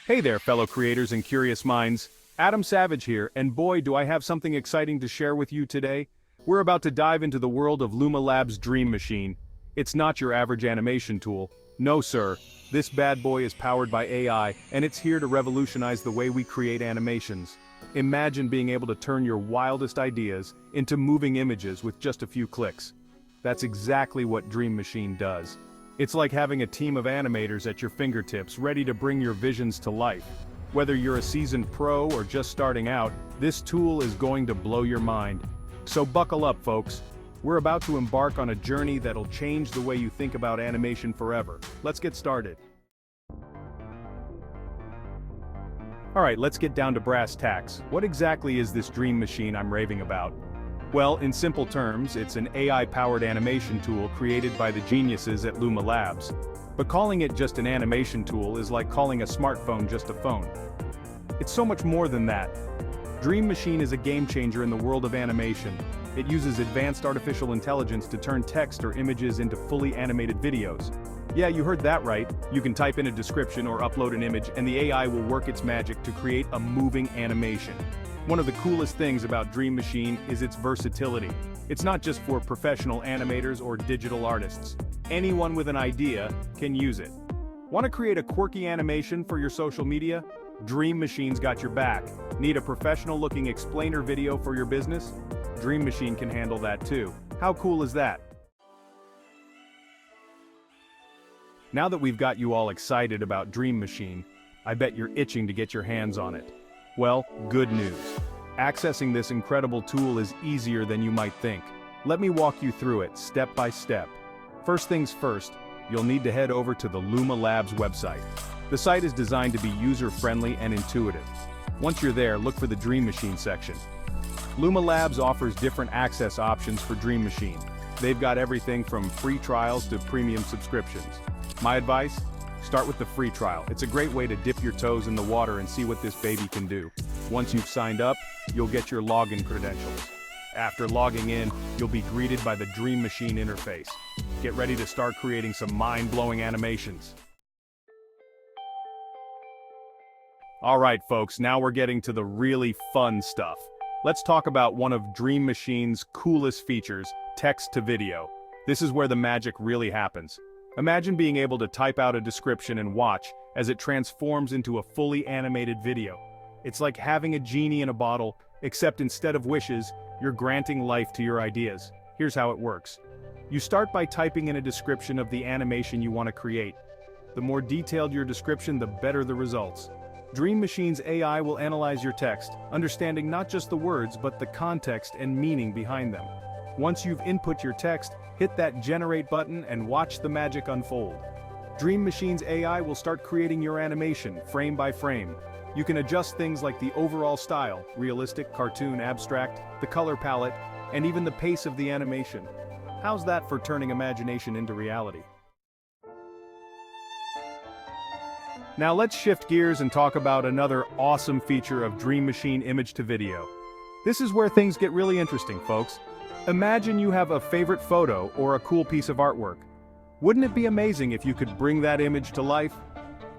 Hey there, fellow creators and curious minds. Adam Savage here, and boy, do I have something exciting to share with you today. We're about to dive into the world of Luma Labs Dream Machine. It's not your average animation tool. No, sir. This bad boy is powered by AI, and it's here to revolutionize the way we create animations. Imagine being able to turn your wildest ideas into moving images with just a few clicks. That's exactly what Dream Machine does. It's like having a team of animators at your fingertips ready to bring your visions to life. Whether you're a seasoned pro or just starting out, this tool is going to blow your mind. So buckle up, folks. We're about to embark on a journey that'll change the way you think about animation forever. Let's get started. Alright, let's get down to brass tacks. What exactly is this Dream Machine I'm raving about? Well, in simple terms, it's an AI-powered animation tool created by the geniuses at Luma Labs. But calling it just an animation tool is like calling a smartphone just a phone. It's so much more than that. Dream Machine is a game-changer in the world of animation. It uses advanced artificial intelligence to turn text or images into fully animated videos. Yeah, you heard that right. You can type in a description or upload an image, and the AI will work its magic to create a moving animation. One of the coolest things about Dream Machine is its versatility. It's not just for professional animators or digital artists. Anyone with an idea can use it. Want to create a quirky animation for your social media? Dream Machine's got your back. Need a professional-looking explainer video for your business? Dream Machine can handle that too. How cool is that? Now that we've got you all excited about Dream Machine, I bet you're itching to get your hands on it. Well, good news. Accessing this incredible tool is easier than you might think. Let me walk you through it step by step. First things first, you'll need to head over to the Luma Labs website. The site is designed to be user-friendly and intuitive. Once you're there, look for the Dream Machine section. Luma Labs offers different access options for Dream Machine. They've got everything from free trials to premium subscriptions. My advice? Start with the free trial. It's a great way to dip your toes in the water and see what this baby can do. Once you've signed up, you'll get your login credentials. After logging in, you'll be greeted by the Dream Machine interface. Get ready to start creating some mind-blowing animations. Alright folks, now we're getting to the really fun stuff. Let's talk about one of Dream Machine's coolest features, text to video. This is where the magic really happens. Imagine being able to type out a description and watch as it transforms into a fully animated video. It's like having a genie in a bottle, except instead of wishes, you're granting life to your ideas. Here's how it works. You start by typing in a description of the animation you want to create. The more detailed your description, the better the results. Dream Machine's AI will analyze your text, understanding not just the words, but the context and meaning behind them. Once you've input your text, hit that generate button and watch the magic unfold. Dream Machine's AI will start creating your animation, frame by frame. You can adjust things like the overall style, realistic, cartoon, abstract, the color palette, and even the pace of the animation. How's that for turning imagination into reality? Now let's shift gears and talk about another awesome feature of Dream Machine image to video. This is where things get really interesting, folks. Imagine you have a favorite photo or a cool piece of artwork. Wouldn't it be amazing if you could bring that image to life?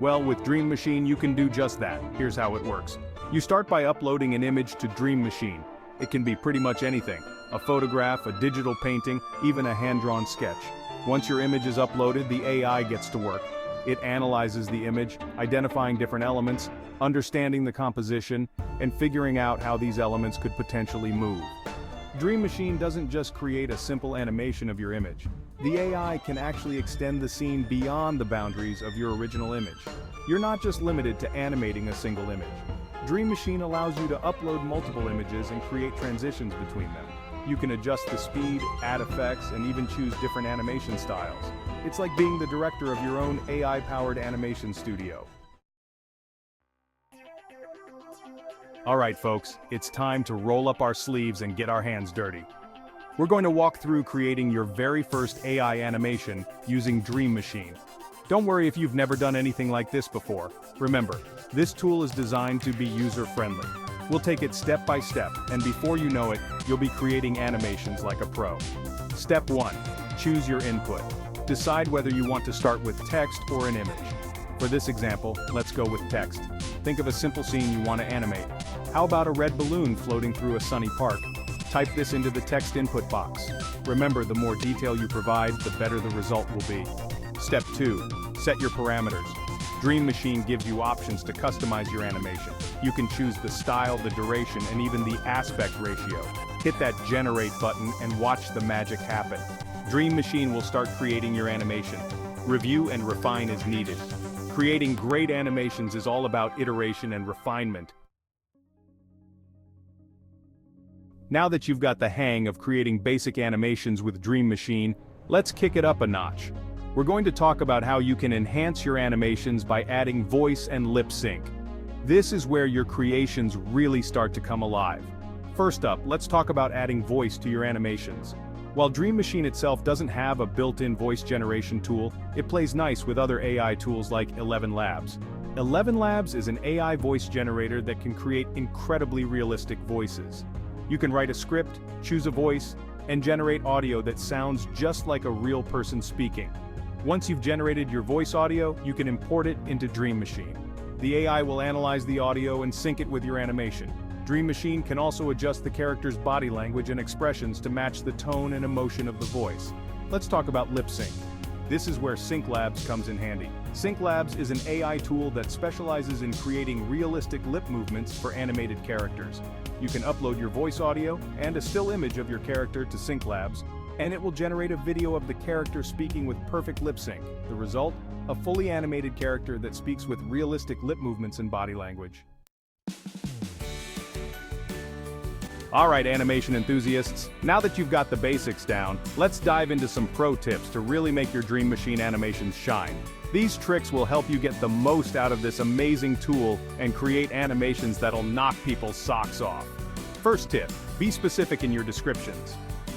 Well, with Dream Machine you can do just that. Here's how it works. You start by uploading an image to Dream Machine. It can be pretty much anything. A photograph, a digital painting, even a hand-drawn sketch. Once your image is uploaded, the AI gets to work. It analyzes the image, identifying different elements, understanding the composition, and figuring out how these elements could potentially move. Dream Machine doesn't just create a simple animation of your image. The AI can actually extend the scene beyond the boundaries of your original image. You're not just limited to animating a single image. Dream Machine allows you to upload multiple images and create transitions between them. You can adjust the speed, add effects, and even choose different animation styles. It's like being the director of your own AI-powered animation studio. Alright folks, it's time to roll up our sleeves and get our hands dirty. We're going to walk through creating your very first AI animation using Dream Machine. Don't worry if you've never done anything like this before. Remember, this tool is designed to be user-friendly. We'll take it step by step, and before you know it, you'll be creating animations like a pro. Step 1. Choose your input. Decide whether you want to start with text or an image. For this example, let's go with text. Think of a simple scene you want to animate. How about a red balloon floating through a sunny park? Type this into the text input box. Remember, the more detail you provide, the better the result will be. Step 2. Set your parameters. Dream Machine gives you options to customize your animation. You can choose the style, the duration, and even the aspect ratio. Hit that generate button and watch the magic happen. Dream Machine will start creating your animation. Review and refine as needed. Creating great animations is all about iteration and refinement. Now that you've got the hang of creating basic animations with Dream Machine, let's kick it up a notch. We're going to talk about how you can enhance your animations by adding voice and lip sync. This is where your creations really start to come alive. First up, let's talk about adding voice to your animations. While Dream Machine itself doesn't have a built-in voice generation tool, it plays nice with other AI tools like Luma Labs. Luma Labs is an AI voice generator that can create incredibly realistic voices. You can write a script, choose a voice, and generate audio that sounds just like a real person speaking. Once you've generated your voice audio, you can import it into Dream Machine. The AI will analyze the audio and sync it with your animation. Dream Machine can also adjust the character's body language and expressions to match the tone and emotion of the voice. Let's talk about lip sync. This is where Sync Labs comes in handy. Sync Labs is an AI tool that specializes in creating realistic lip movements for animated characters. You can upload your voice audio and a still image of your character to Sync Labs, and it will generate a video of the character speaking with perfect lip sync. The result? A fully animated character that speaks with realistic lip movements and body language. Alright, animation enthusiasts, now that you've got the basics down, let's dive into some pro tips to really make your Dream Machine animations shine. These tricks will help you get the most out of this amazing tool and create animations that'll knock people's socks off. First tip, be specific in your descriptions.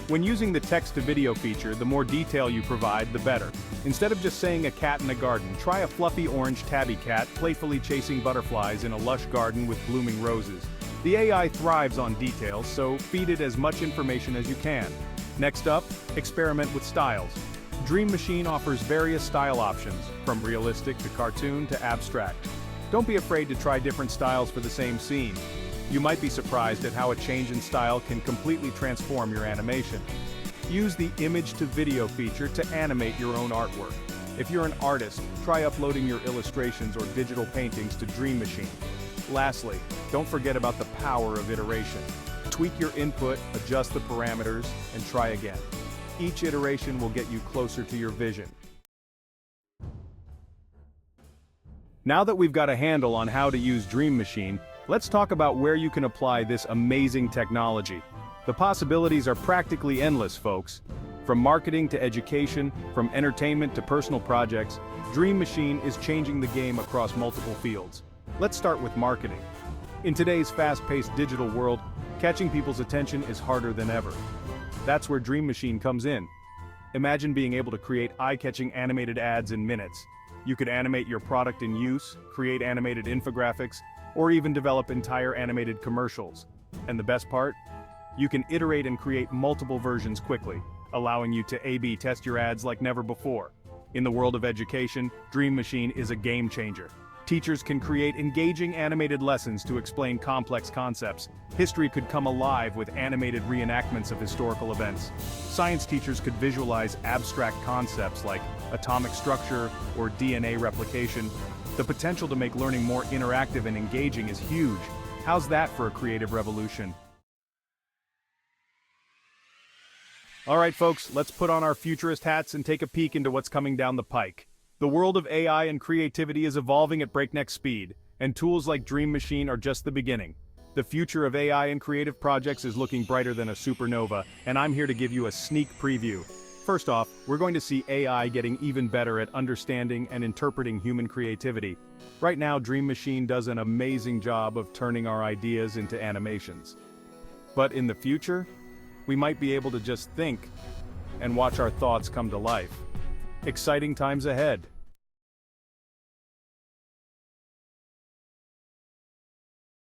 When using the text-to-video feature, the more detail you provide, the better. Instead of just saying a cat in a garden, try a fluffy orange tabby cat playfully chasing butterflies in a lush garden with blooming roses. The AI thrives on details, so feed it as much information as you can. Next up, experiment with styles. Dream Machine offers various style options, from realistic to cartoon to abstract. Don't be afraid to try different styles for the same scene. You might be surprised at how a change in style can completely transform your animation. Use the image-to-video feature to animate your own artwork. If you're an artist, try uploading your illustrations or digital paintings to Dream Machine. Lastly, don't forget about the power of iteration. Tweak your input, adjust the parameters, and try again. Each iteration will get you closer to your vision. Now that we've got a handle on how to use Dream Machine, let's talk about where you can apply this amazing technology. The possibilities are practically endless, folks. From marketing to education, from entertainment to personal projects, Dream Machine is changing the game across multiple fields. Let's start with marketing. In today's fast-paced digital world, catching people's attention is harder than ever. That's where Dream Machine comes in. Imagine being able to create eye-catching animated ads in minutes. You could animate your product in use, create animated infographics, or even develop entire animated commercials. And the best part? You can iterate and create multiple versions quickly, allowing you to A/B test your ads like never before. In the world of education, Dream Machine is a game changer. Teachers can create engaging animated lessons to explain complex concepts. History could come alive with animated reenactments of historical events. Science teachers could visualize abstract concepts like atomic structure or DNA replication. The potential to make learning more interactive and engaging is huge. How's that for a creative revolution? Alright folks, let's put on our futurist hats and take a peek into what's coming down the pike. The world of AI and creativity is evolving at breakneck speed, and tools like Dream Machine are just the beginning. The future of AI and creative projects is looking brighter than a supernova, and I'm here to give you a sneak preview. First off, we're going to see AI getting even better at understanding and interpreting human creativity. Right now, Dream Machine does an amazing job of turning our ideas into animations. But in the future, we might be able to just think and watch our thoughts come to life. Exciting times ahead.